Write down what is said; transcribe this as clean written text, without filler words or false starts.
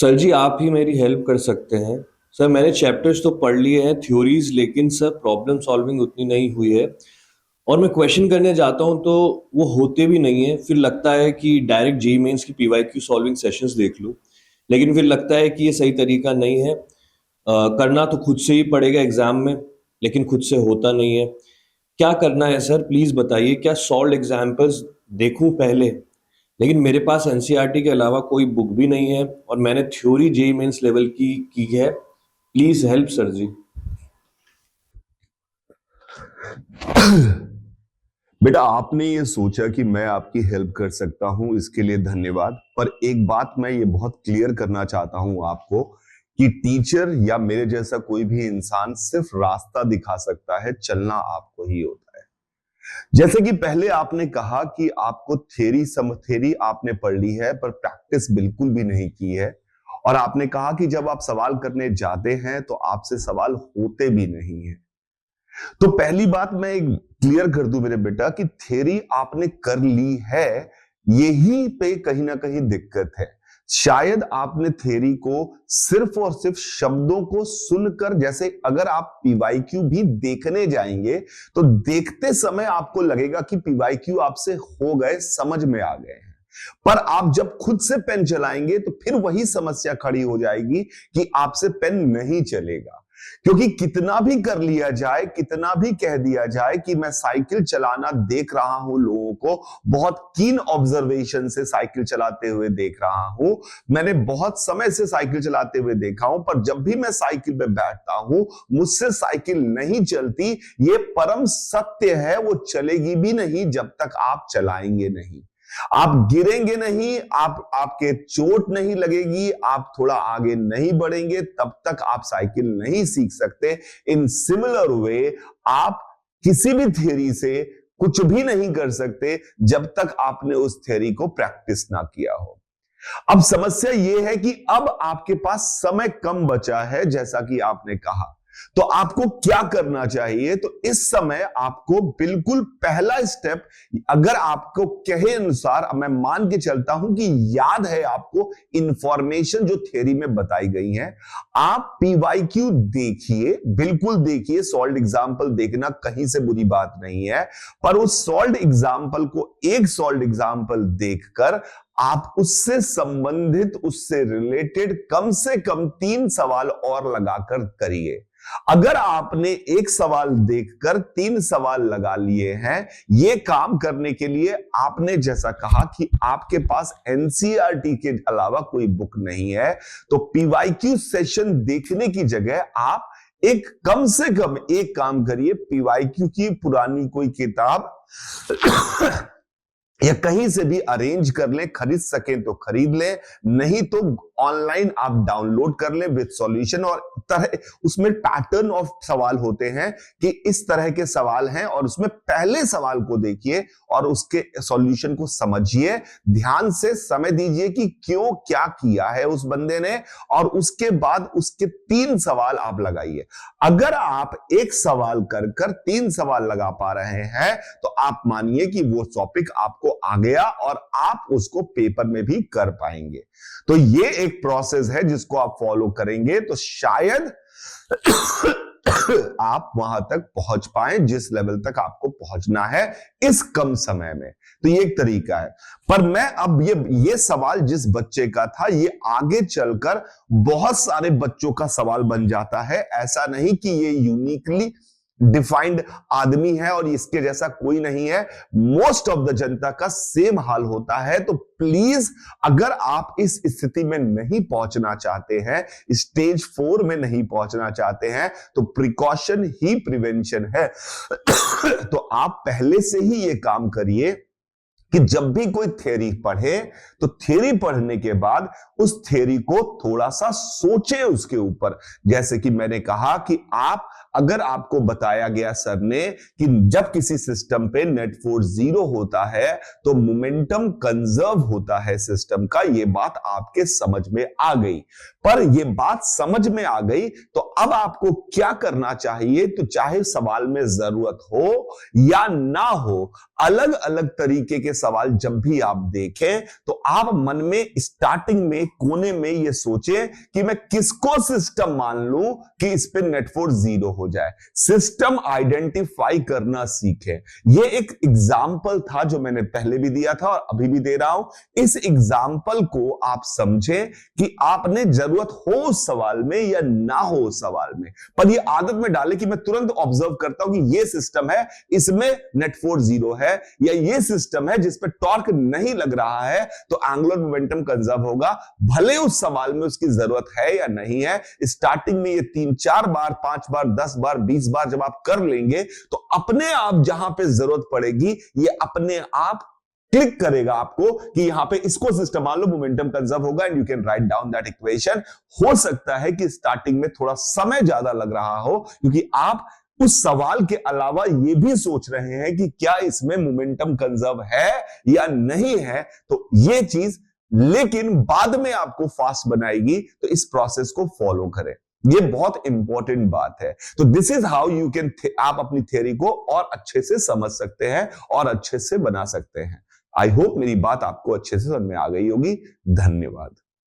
Sir जी, आप ही मेरी help कर सकते हैं। सर, मैंने चैप्टर्स तो पढ़ लिए हैं, थ्योरीज, लेकिन सर प्रॉब्लम सॉल्विंग उतनी नहीं हुई है। और मैं क्वेश्चन करने जाता हूँ तो वो होते भी नहीं है। फिर लगता है कि डायरेक्ट जेईई मेंस की पीवाईक्यू सॉल्विंग सेशंस देख लूँ, लेकिन फिर लगता है कि ये सही तरीका नहीं है। करना तो खुद से ही पड़ेगा एग्जाम में, लेकिन खुद से होता नहीं है। क्या करना है सर, प्लीज बताइए। क्या सॉल्व एग्जाम्पल्स देखूं पहले? लेकिन मेरे पास एनसीईआरटी के अलावा कोई बुक भी नहीं है, और मैंने थ्योरी जेईई मेंस लेवल की है। प्लीज हेल्प सर जी। बेटा, आपने ये सोचा कि मैं आपकी हेल्प कर सकता हूं, इसके लिए धन्यवाद। पर एक बात मैं ये बहुत क्लियर करना चाहता हूं आपको कि टीचर या मेरे जैसा कोई भी इंसान सिर्फ रास्ता दिखा सकता है, चलना आपको ही होता है। जैसे कि पहले आपने कहा कि आपको थ्योरी आपने पढ़ ली है पर प्रैक्टिस बिल्कुल भी नहीं की है, और आपने कहा कि जब आप सवाल करने जाते हैं तो आपसे सवाल होते भी नहीं है। तो पहली बात मैं एक क्लियर कर दूं मेरे बेटा कि थ्योरी आपने कर ली है, यही पे कहीं ना कहीं दिक्कत है। शायद आपने थ्योरी को सिर्फ और सिर्फ शब्दों को सुनकर, जैसे अगर आप पीवाईक्यू भी देखने जाएंगे तो देखते समय आपको लगेगा कि पीवाईक्यू आपसे हो गए, समझ में आ गए हैं। पर आप जब खुद से पेन चलाएंगे तो फिर वही समस्या खड़ी हो जाएगी कि आपसे पेन नहीं चलेगा। क्योंकि कितना भी कर लिया जाए, कितना भी कह दिया जाए कि मैं साइकिल चलाना देख रहा हूं, लोगों को बहुत कीन ऑब्जर्वेशन से साइकिल चलाते हुए देख रहा हूं, मैंने बहुत समय से साइकिल चलाते हुए देखा हूं, पर जब भी मैं साइकिल पे बैठता हूं मुझसे साइकिल नहीं चलती। ये परम सत्य है, वो चलेगी भी नहीं जब तक आप चलाएंगे नहीं। आप गिरेंगे नहीं, आपके चोट नहीं लगेगी, आप थोड़ा आगे नहीं बढ़ेंगे, तब तक आप साइकिल नहीं सीख सकते। इन सिमिलर वे आप किसी भी थ्योरी से कुछ भी नहीं कर सकते जब तक आपने उस थ्योरी को प्रैक्टिस ना किया हो। अब समस्या यह है कि अब आपके पास समय कम बचा है, जैसा कि आपने कहा। तो आपको क्या करना चाहिए? तो इस समय आपको बिल्कुल पहला स्टेप, अगर आपको कहे अनुसार, मैं मान के चलता हूं कि याद है आपको इंफॉर्मेशन जो थ्योरी में बताई गई है, आप पीवाईक्यू देखिए, बिल्कुल देखिए। सॉल्व एग्जाम्पल देखना कहीं से बुरी बात नहीं है, पर उस सॉल्व एग्जाम्पल को एक सॉल्व एग्जाम्पल देखकर आप उससे संबंधित, उससे रिलेटेड कम से कम 3 सवाल और लगाकर करिए। अगर आपने एक सवाल देखकर 3 सवाल लगा लिए हैं, यह काम करने के लिए आपने जैसा कहा कि आपके पास एनसीईआरटी के अलावा कोई बुक नहीं है, तो पीवाईक्यू सेशन देखने की जगह आप एक कम से कम एक काम करिए, पीवाईक्यू की पुरानी कोई किताब या कहीं से भी अरेंज कर लें, खरीद सकें तो खरीद लें, नहीं तो ऑनलाइन आप डाउनलोड कर लें विद सॉल्यूशन। और तरह उसमें पैटर्न ऑफ सवाल होते हैं कि इस तरह के सवाल हैं, और उसमें पहले सवाल को देखिए और उसके सॉल्यूशन को समझिए, ध्यान से समय दीजिए कि क्यों क्या किया है उस बंदे ने, और उसके बाद उसके 3 सवाल आप लगाइए। अगर आप एक सवाल कर कर 3 सवाल लगा पा रहे हैं तो आप मानिए कि वो टॉपिक आपको आ गया और आप उसको पेपर में भी कर पाएंगे। तो ये एक प्रोसेस है जिसको आप फॉलो करेंगे तो शायद आप वहां तक पहुंच पाए जिस लेवल तक आपको पहुंचना है इस कम समय में। तो ये एक तरीका है। पर मैं अब ये सवाल जिस बच्चे का था, ये आगे चलकर बहुत सारे बच्चों का सवाल बन जाता है। ऐसा नहीं कि ये यूनिकली डिफाइंड आदमी है और इसके जैसा कोई नहीं है, मोस्ट ऑफ द जनता का सेम हाल होता है। तो प्लीज, अगर आप इस स्थिति में नहीं पहुंचना चाहते हैं, स्टेज 4 में नहीं पहुंचना चाहते हैं, तो प्रिकॉशन ही प्रिवेंशन है। तो आप पहले से ही ये काम करिए कि जब भी कोई थ्योरी पढ़े तो थ्योरी पढ़ने के बाद उस थ्योरी को थोड़ा सा सोचे उसके ऊपर। जैसे कि मैंने कहा कि आप, अगर आपको बताया गया सर ने कि जब किसी सिस्टम पे नेट फोर्स 0 होता है तो मोमेंटम कंजर्व होता है सिस्टम का, ये बात आपके समझ में आ गई। पर ये बात समझ में आ गई तो अब आपको क्या करना चाहिए? तो चाहे सवाल में जरूरत हो या ना हो, अलग अलग तरीके के सवाल जब भी आप देखें तो आप मन में स्टार्टिंग में कोने में ये सोचें कि मैं किसको सिस्टम मान लूं कि इस पे नेट फोर्स 0 हो जाए। सिस्टम आइडेंटिफाई करना सीखें। ये एक एग्जाम्पल था जो मैंने पहले भी दिया था और अभी भी दे रहा हूं। इस एग्जाम्पल को आप समझें कि आपने जरूरत हो उस सवाल में या ना हो उस सवाल में, पर ये आदत में डाले कि मैं तुरंत ऑब्जर्व करता हूं कि ये सिस्टम है, इसमें नेट फोर्स 0 है, या ये सिस्टम है जिसपे टॉर्क नहीं लग रहा है तो एंगुलर मोमेंटम कंजर्व होगा, भले उस सवाल में उसकी जरूरत है या नहीं है। स्टार्टिंग में ये 3-4 बार, 5 बार, 10 बार, 20 बार जब आप कर लेंगे तो अपने आप जहां पे जरूरत पड़ेगी ये अपने आप क्लिक करेगा आपको कि यहां पे इसको सिस्टम मान लो, मोमेंटम कंजर्व होगा and you can write down that equation. हो सकता है कि स्टार्टिंग में थोड़ा समय ज्यादा लग रहा हो क्योंकि आप उस सवाल के अलावा ये भी सोच रहे हैं कि क्या इसमें मोमेंटम कंजर्व है या नहीं है, तो ये चीज लेकिन बाद में आपको फास्ट बनाएगी। तो इस प्रोसेस को फॉलो करें, ये बहुत इंपॉर्टेंट बात है। तो this is how you can, आप अपनी थ्योरी को और अच्छे से समझ सकते हैं और अच्छे से बना सकते हैं। आई होप मेरी बात आपको अच्छे से समझ में आ गई होगी। धन्यवाद।